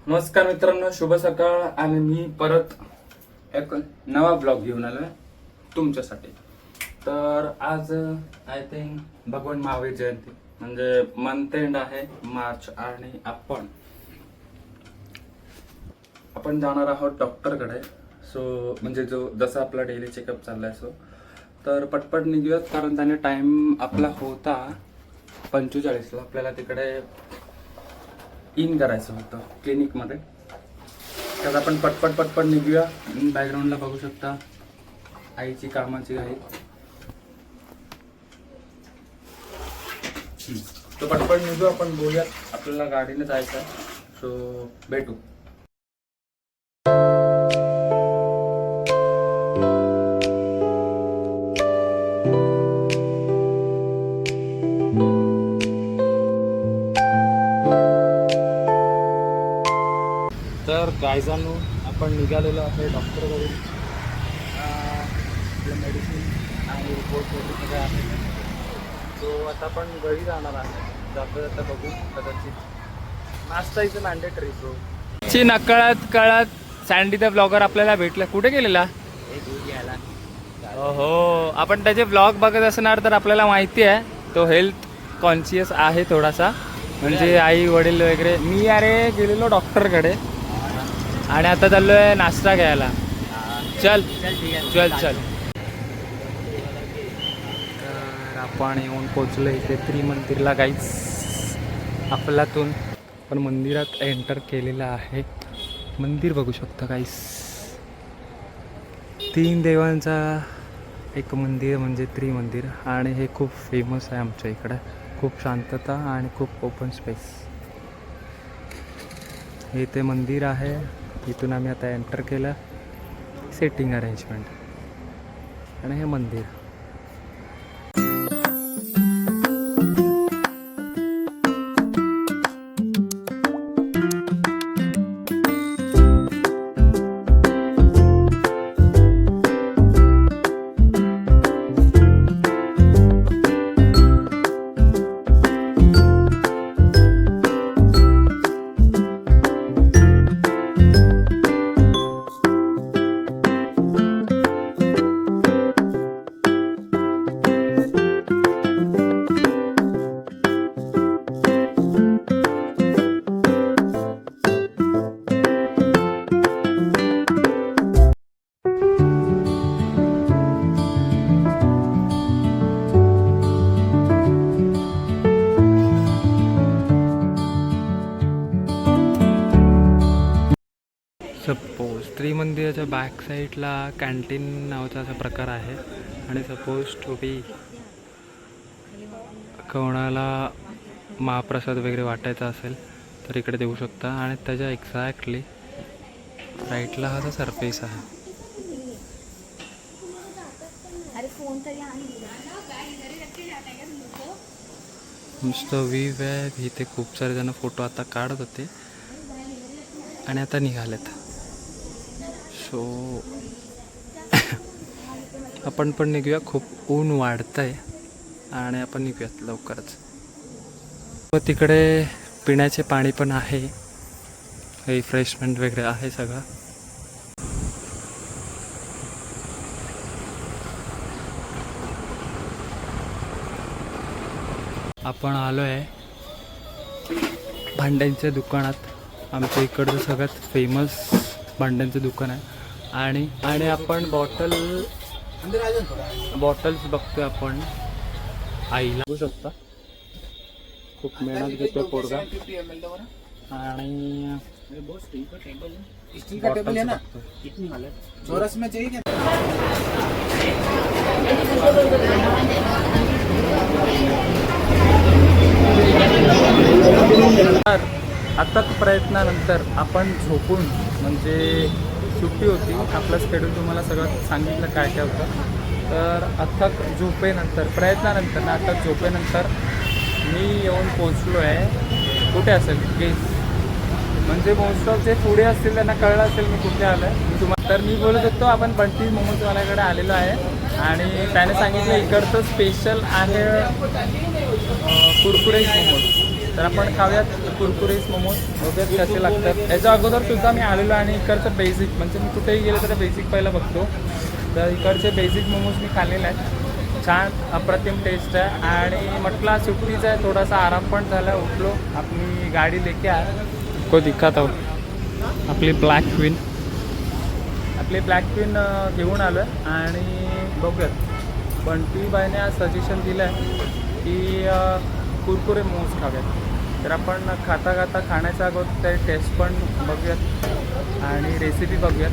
नमस्कार मित्रांनो, शुभ सकाळ. आणि मी परत एक नवा ब्लॉग घेऊन आलोय तुमच्यासाठी. तर आज आय थिंक भगवान महावीर जयंती म्हणजे मंथ एंड आहे मार्च. आणि आपण जाणार आहोत डॉक्टरकडे. सो म्हणजे जसं आपला डेली चेकअप चाललाय. सो तर पटपट निघूयात, कारण त्याने टाइम आपला होता 45ला. आपल्याला तिकडे इन करायचं होतं क्लिनिकमध्ये. तर आपण पटपट निघूया. बॅकग्राऊंडला बघू शकता आईची कामाची घाई. तो पटपट निघू, आपण बोलूयात. आपल्याला गाडीने जायचं आहे. सो भेटू. तर गायजांनो, आपण निघालेलो आहे डॉक्टरकडून. आपलं मेडिसिन आणि रिपोर्ट वगैरे सगळं आहे. सो आता आपण घरी जाणार आहे. जाता बघू. कदाचित नाश्ता इथं मॅन्डेटरी. सो ची नकळत सँडी द ब्लॉगर आपल्याला भेटला. कुठे गेलेला? हो, आपण त्याचे ब्लॉग बघत असणार तर आपल्याला माहिती आहे तो हेल्थ कॉन्शियस आहे थोडासा. म्हणजे आई वडील वगैरे. मी गेलेलो डॉक्टरकडे आणि आता चाललोय नाश्ता घ्यायला. चल. तर आपण येऊन पोचलो इथे त्रिमंदिरला गाईच. अफलातून पण मंदिरात एंटर केलेलं आहे. मंदिर बघू शकता गाईस. 3 देवांचा एक मंदिर म्हणजे त्रिमंदिर. आणि हे खूप फेमस आहे आमच्या इकडं. खूप शांतता आणि खूप ओपन स्पेस. हे ते मंदिर आहे. इथून आम्ही आता एंटर केलं. सेटिंग अरेंजमेंट आणि हे मंदिर. सपोज त्रिमंदिराच्या बॅक साईडला कॅन्टीन नावाचा असा प्रकार आहे. आणि सपोज टू बी कोणाला महाप्रसाद वगैरे वाटायचा असेल तर इकडे देऊ शकता. आणि त्याच्या एक्झॅक्टली राईटला हा असा सरफेस आहे. नुसतं व्ह्यू आहे इथे. खूप सारे जण फोटो आता काढत होते आणि आता निघालेत. सो आपण पण निघूया. खूप ऊन वाढतंय आणि आपण निघूयात लवकरच. व तिकडे पिण्याचे पाणी पण आहे. रिफ्रेशमेंट वगैरे आहे सगळं. आपण आलो आहे भांड्यांच्या दुकानात. आमच्या इकडचं सगळ्यात फेमस भांड्यांचं दुकान आहे. आणि आपण बॉटल्स बघतोय आपण. आईला बघू शकता खूप मेहनत घेतो पोरगा. आणि अथक प्रयत्नानंतर आपण झोपून म्हणजे सुट्टी होती. आपलं शेड्यूल तुम्हाला सगळं सांगितलं काय होतं. तर अथक झोपेनंतर अथक झोपेनंतर मी येऊन पोचलो आहे. कुठे असेल गेस म्हणजे मोस्ट ऑफ जे पुढे असतील त्यांना कळलं असेल मी कुठे आलो आहे. तर मी बोलत होतो आपण बंटी मोमोजवाल्याकडे आलेलो आहे. आणि त्याने सांगितलं इकडचं स्पेशल आहे कुरकुरे मोमोज. तर आपण खाऊयात. कुरकुरीस मोमोज वगैरे कसे लागतात. याच्या अगोदर सुद्धा मी आलेलो आणि इकडचं बेसिक म्हणजे मी कुठेही गेलो तर बेसिक पहिला बघतो. तर इकडचे बेसिक मोमोज मी खाल्लेले आहेत. छान अप्रतिम टेस्ट आहे आणि म्हटलं सुट्टीच आहे, थोडासा आराम पण झाला. उठलो, आपली गाडी लेके को दिखत आहोत. आपली ब्लॅक क्वीन घेऊन आलो आहे आणि बघूयात. बंटी बाईने आज सजेशन दिलं आहे की कुरकुरे मोमोज खाव्यात. तर आपण खाता खाण्याच्या अगोदर ते टेस्ट पण बघूयात आणि रेसिपी बघूयात.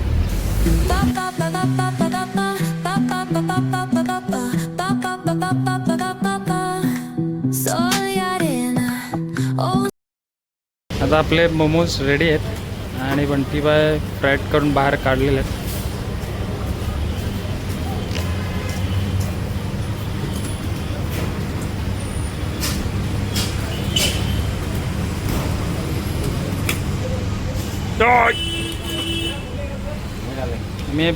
आता आपले मोमोज रेडी आहेत आणि बंटीबाई फ्राईड करून बाहेर काढलेले आहेत. मी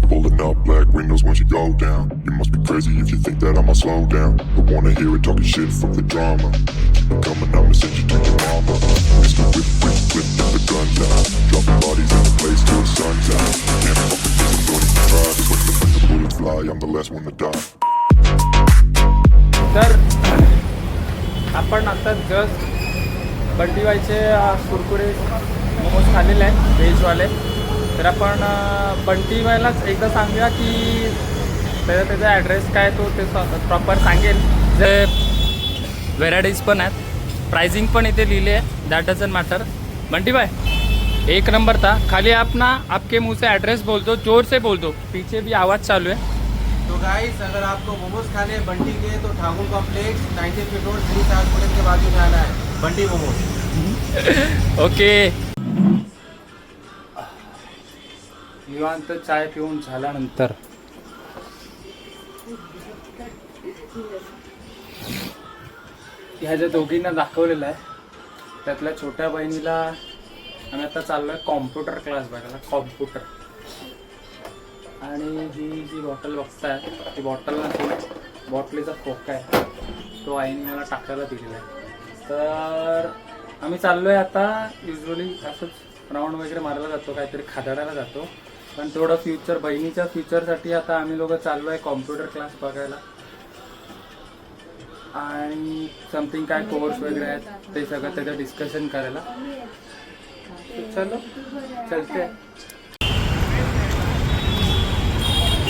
Pulling up black windows once you go down. You must be crazy if you think that I'ma slow down. But wanna hear it talking shit from the drama. Keep it coming, I'ma send you to your mama. Mr. Whip, get the guns out. Dropping bodies in the place till the sun's out. Can't fuck with this, I'm going to try. Cause when the bullets fly, I'm the last one to die. तर आपण आता just बंटीबाईचे Kurkure momos खाल्लेले आहेत व्हेजवाले. तर आपण बंटीबाईलाच एकदा सांगूया की त्याचा ॲड्रेस काय तो ते प्रॉपर सांगेल. जे व्हेरायटीज पण आहेत, प्राइसिंग पण इथे लिहिली आहे. That doesn't matter. बंटीबाई एक नंबर था. खाली आप ना आपके मुंह से एड्रेस बोल दो, जोर से बोल दो, पीछे भी आवाज़ चालू है. तो गाइस अगर आपको मोमोज खाने हैं बंटी के तो ठाकुर कॉम्प्लेक्स 90 फीट रोड 3 साल कॉलेज के बाजू में आना है बंटी मोमोज. ओके. निवांत चाय पिऊन झाल्यानंतर ह्या ज्या दोघींना दाखवलेलं आहे त्यातल्या छोट्या बहिणीला आम्ही आता चाललो आहे कॉम्प्युटर क्लास बघायला. कॉम्प्युटर आणि ही जी बॉटल बघताय ती बॉटल नसून बॉटलीचा खोका आहे, तो आईने मला टाकायला दिलेला आहे. तर आम्ही चाललो आहे आता. युजली असंच राऊंड वगैरे मारायला जातो, काहीतरी खादाडायला जातो, पण थोडं फ्युचर बहिणीच्या फ्युचरसाठी आता आम्ही लोक चाललो आहे कॉम्प्युटर क्लास बघायला. आणि समथिंग काय कोर्स वगैरे आहेत ते सगळं त्याचं डिस्कशन करायला. चलो चलते.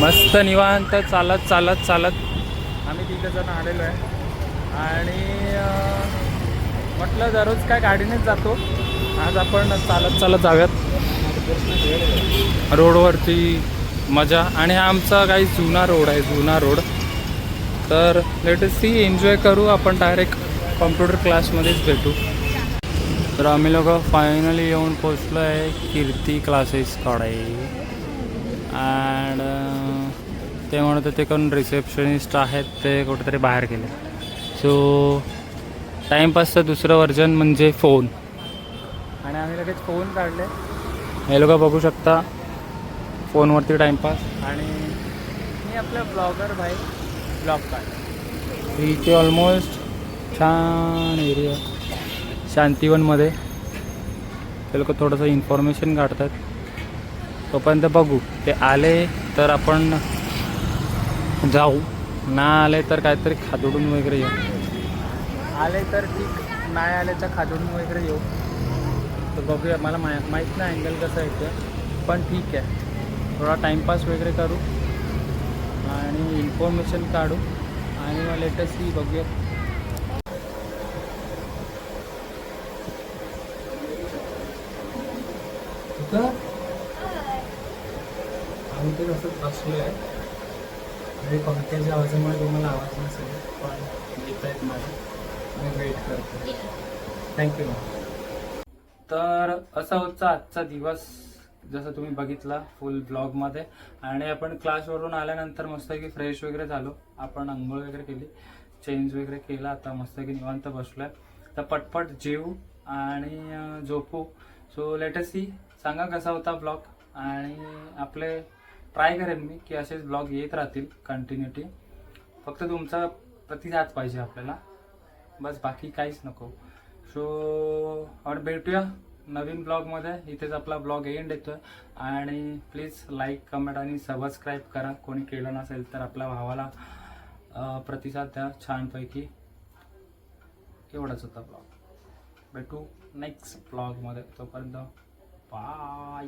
मस्त निवांत चालत चालत चालत आम्ही तिथे जण आलेलो आहे. आणि म्हटलं दररोज काय गाडीनेच जातो, आज आपण चालत चालत जाऊयात रोडवरती. मजा. आणि हा आमचा काही जुना रोड आहे, जुना रोड. तर लेट अस सी, एन्जॉय करू. आपण डायरेक्ट कॉम्प्युटर क्लासमध्येच भेटू. तर आम्ही लोक फायनली येऊन पोचलो आहे कीर्ती क्लासेसकडे. अँड ते म्हणत होते कोण रिसेप्शनिस्ट आहेत ते कुठेतरी बाहेर गेले. सो टाईमपासचं दुसरं व्हर्जन म्हणजे फोन. आणि आम्ही लगेच फोन काढले. हे लोक बघू शकता फोनवरती टाईमपास. आणि मी आपल्या ब्लॉगर भाई ब्लॉग काढ. इथे ऑलमोस्ट छान एरिया शांतीवनमध्ये. ते लोक थोडंसं इन्फॉर्मेशन काढतात. तोपर्यंत बघू, ते आले तर आपण जाऊ, ना आले तर काहीतरी खादडून वगैरे येऊ. आले तर ठीक, नाही आले तर खादडून वगैरे येऊ. तर बघूया. मला माहीत नाही अँगल कसं येतं, पण ठीक आहे. थोडा टाईमपास वगैरे करू आणि इन्फॉर्मेशन काढू आणि मग लेटेस्ट ही बघूया. आम्ही तर असंच बसलो आहे आणि पंख्याच्या आवाजामुळे तुम्हाला आवाज नसेल, पण येत आहेत माझे. मी वेट करतो. थँक्यू. तर असा होता आजचा दिवस. जसं तुम्ही बघितलं फुल ब्लॉगमध्ये. आणि आपण क्लासवरून आल्यानंतर मस्तपैकी फ्रेश वगैरे झालो, आपण आंघोळ वगैरे केली, चेंज वगैरे केला, आता मस्तपैकी निवांत बसलोय. तर पटपट जेवू आणि झोपू. सो लेट अस सी, सांगा कसा होता ब्लॉग. आणि आपले ट्राय करेन मी की असेच ब्लॉग येत राहतील कंटिन्युटी. फक्त तुमचा प्रतिसाद पाहिजे आपल्याला, बस बाकी काहीच नको. सो आपण भेटूया नवीन ब्लॉगमध्ये. इथेच आपला ब्लॉग एंड येतोय. आणि प्लीज लाईक, कमेंट आणि सबस्क्राईब करा कोणी केलं नसेल तर. आपल्या भावाला प्रतिसाद द्या छानपैकी. एवढाच होता ब्लॉग. भेटू नेक्स्ट ब्लॉगमध्ये. तोपर्यंत बाय.